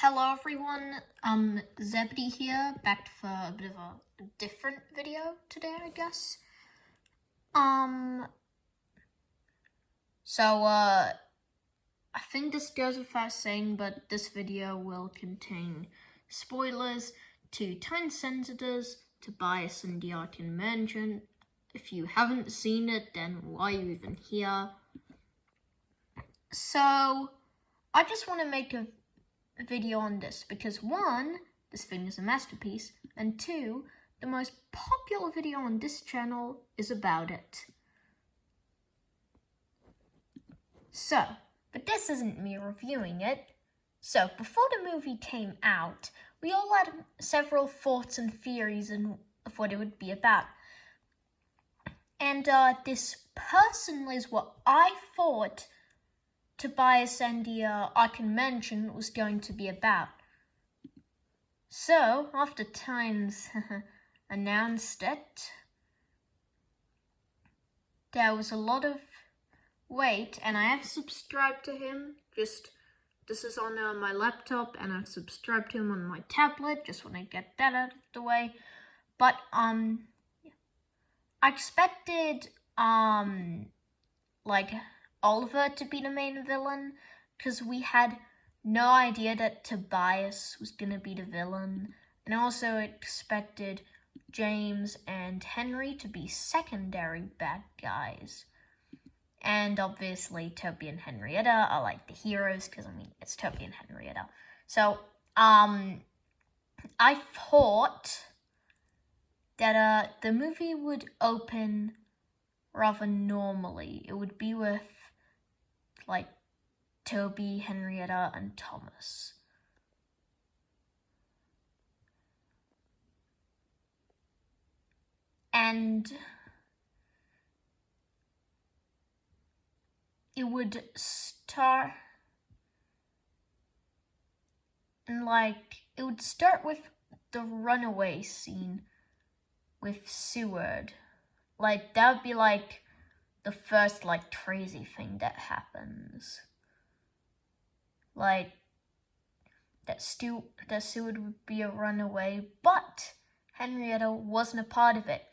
Hello everyone, Zebedee here, back for a bit of a different video today, I guess. I think this goes without saying, but this video will contain spoilers to Time Senators, Tobias and the Arcane Mansion. If you haven't seen it, then why are you even here? So, I just want to make a video on this because one, this thing is a masterpiece, and two, the most popular video on this channel is about it. So, but this isn't me reviewing it. So, before the movie came out, we all had several thoughts and theories of what it would be about. And this personally is what I thought Tobias and the Arcane Mansion was going to be about. So, after Times announced it, there was a lot of wait, and I have subscribed to him. This is on my laptop, and I've subscribed to him on my tablet, just when I get that out of the way. But, I expected, Oliver to be the main villain, because we had no idea that Tobias was gonna be the villain, and I also expected James and Henry to be secondary bad guys. And obviously Toby and Henrietta are like the heroes, because I mean it's Toby and Henrietta. So I thought that the movie would open rather normally. It would be with like Toby, Henrietta, and Thomas. And it would start with the runaway scene with Seward. Like, that would be like the first like crazy thing that happens. Like that Seward would be a runaway, but Henrietta wasn't a part of it.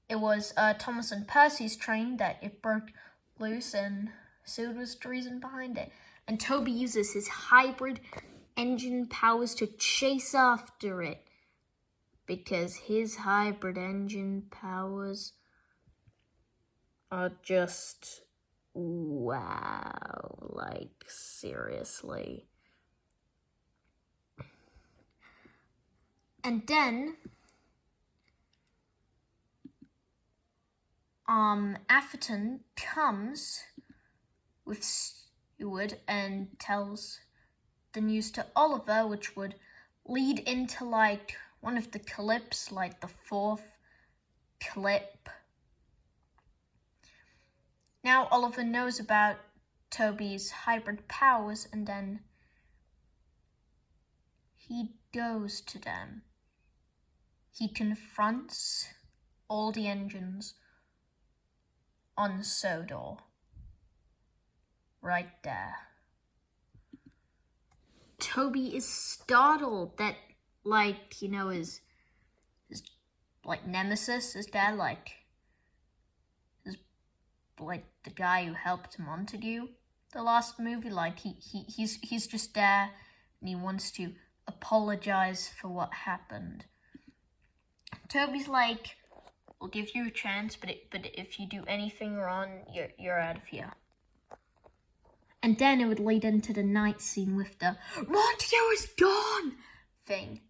It was Thomas and Percy's train that it broke loose, and Seward was the reason behind it. And Toby uses his hybrid engine powers to chase after it, because his hybrid engine powers are just wow, like seriously. And then Atherton comes with Seward and tells the news to Oliver, which would lead into like one of the clips, like the fourth clip. Now Oliver knows about Toby's hybrid powers, and then he goes to them. He confronts all the engines on Sodor. Right there. Toby is startled that, like, you know, his like nemesis is there, like the guy who helped Montague the last movie. Like he's just there, and he wants to apologize for what happened. Toby's like, "We'll give you a chance, but if you do anything wrong, you're out of here." And then it would lead into the night scene with the "Montague is gone" thing.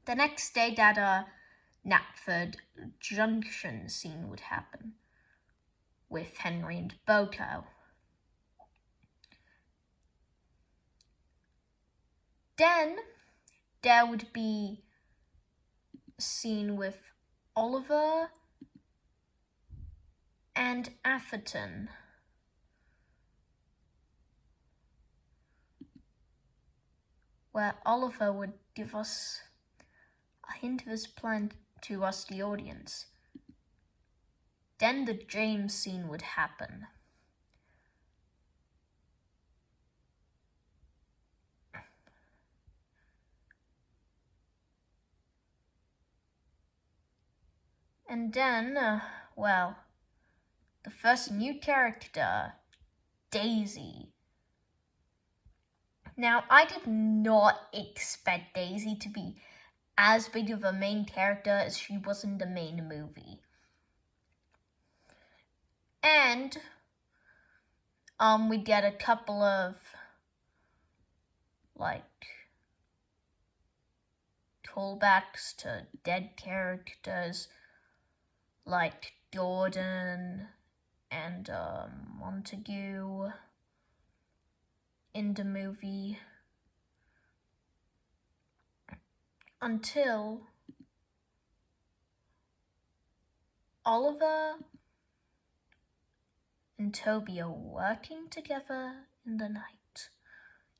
The next day, that Knapford Junction scene would happen with Henry and Boko. Then there would be a scene with Oliver and Atherton. Where Oliver would give us a hint of his plan to us, the audience. Then the James scene would happen. And then, well, the first new character, Daisy. Now, I did not expect Daisy to be as big of a main character as she was in the main movie. And we get a couple of callbacks to dead characters like Jordan and Montague in the movie, until Oliver and Toby are working together in the night.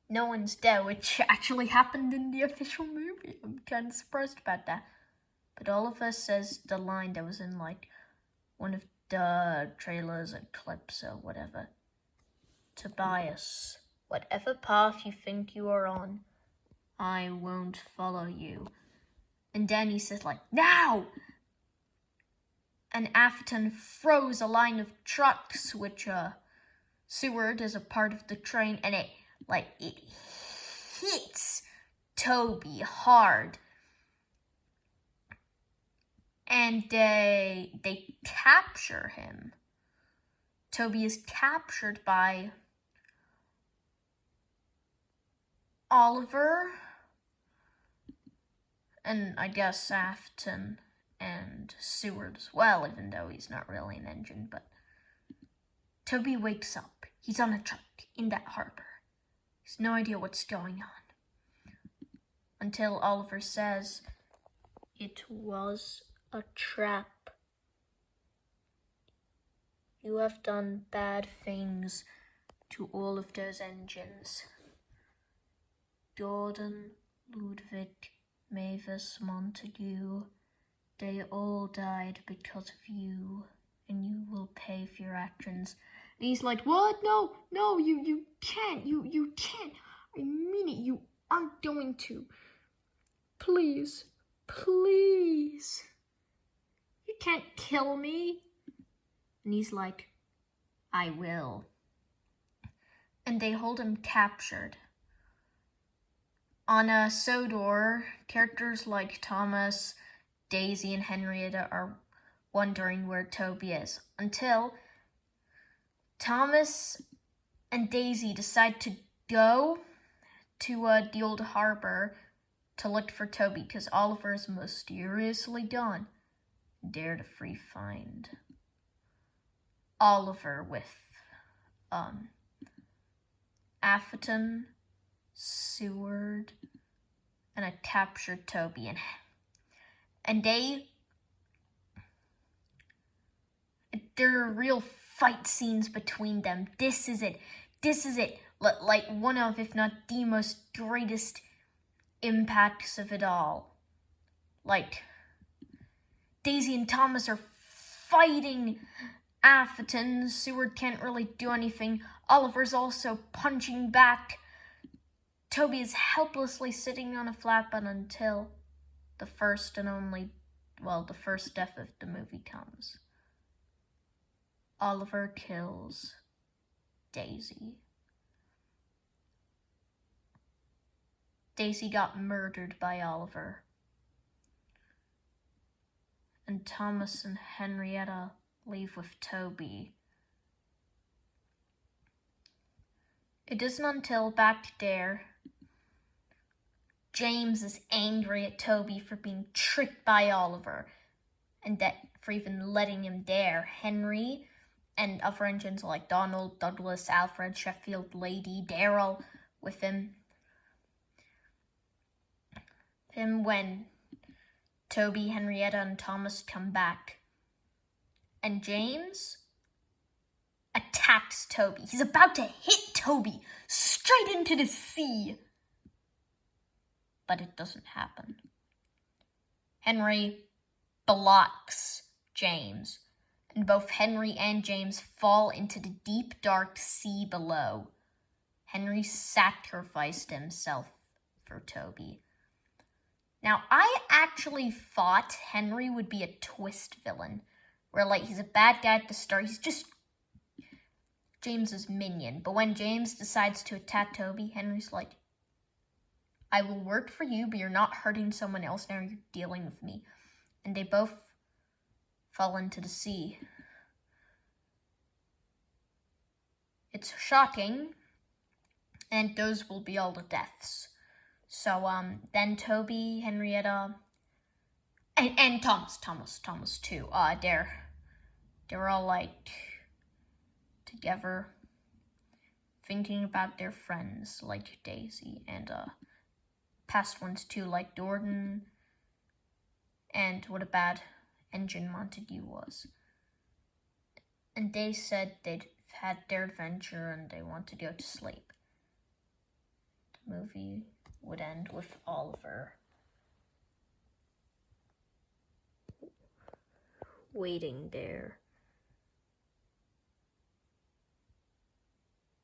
No one's there, which actually happened in the official movie. I'm kind of surprised about that. But Oliver says the line that was in one of the trailers or clips or whatever. Tobias, whatever path you think you are on, I won't follow you. And then he says now! And Atherton throws a line of trucks, which Seward is a part of the train, and it hits Toby hard. And they capture him. Toby is captured by Oliver, and I guess Atherton and Seward as well, even though he's not really an engine. But Toby wakes up. He's on a truck in that harbor. He has no idea what's going on. Until Oliver says, "It was a trap. You have done bad things to all of those engines. Jordan, Ludwig, Mavis, Montague, they all died because of you, and you will pay for your actions." And he's like, "What? No, you can't, you can't. I mean it, you aren't going to. Please, you can't kill me." And he's like, "I will." And they hold him captured. On Sodor, characters like Thomas, Daisy, and Henrietta are wondering where Toby is, until Thomas and Daisy decide to go to the old harbor to look for Toby, because Oliver is mysteriously gone. Dare to find Oliver with Atherton, Seward, and a captured Toby, and there are real fight scenes between them. This is it. One of, if not the most greatest impacts of it all. Daisy and Thomas are fighting Atherton. Seward can't really do anything. Oliver's also punching back. Toby is helplessly sitting on a flatbed until the first death of the movie comes. Oliver kills Daisy. Daisy got murdered by Oliver. And Thomas and Henrietta leave with Toby. It isn't until back there, James is angry at Toby for being tricked by Oliver, and that for even letting him there. Henry and other engines like Donald, Douglas, Alfred, Sheffield, Lady, Daryl with him. When Toby, Henrietta, and Thomas come back, and James attacks Toby. He's about to hit Toby straight into the sea. But it doesn't happen. Henry blocks James, and both Henry and James fall into the deep, dark sea below. Henry sacrificed himself for Toby. Now, I actually thought Henry would be a twist villain, where, like, he's a bad guy at the start. He's just James's minion. But when James decides to attack Toby, Henry's like, I will work for you, but you're not hurting someone else. Now you're dealing with me. And they both fall into the sea. It's shocking. And those will be all the deaths. So, then Toby, Henrietta, and Thomas too. They're all, like, together, thinking about their friends, like Daisy, and, past ones too, like Jordan, and what a bad engine Montague was. And they said they'd had their adventure and they want to go to sleep. The movie would end with Oliver waiting there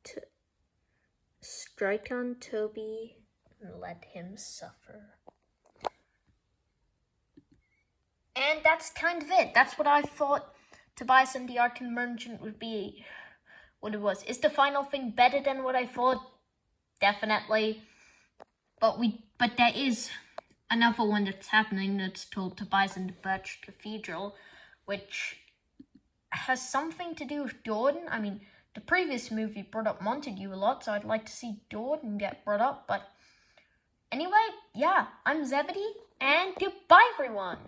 to strike on Toby and let him suffer. And that's kind of it. That's what I thought Tobias and the Arcane Merchant would be, what it was. Is the final thing better than what I thought? Definitely. But there is another one that's happening that's called Tobias and the Birch Cathedral, which has something to do with Jordan. I mean, the previous movie brought up Montague a lot, so I'd like to see Jordan get brought up. But anyway, yeah, I'm Zebedee, and goodbye, everyone.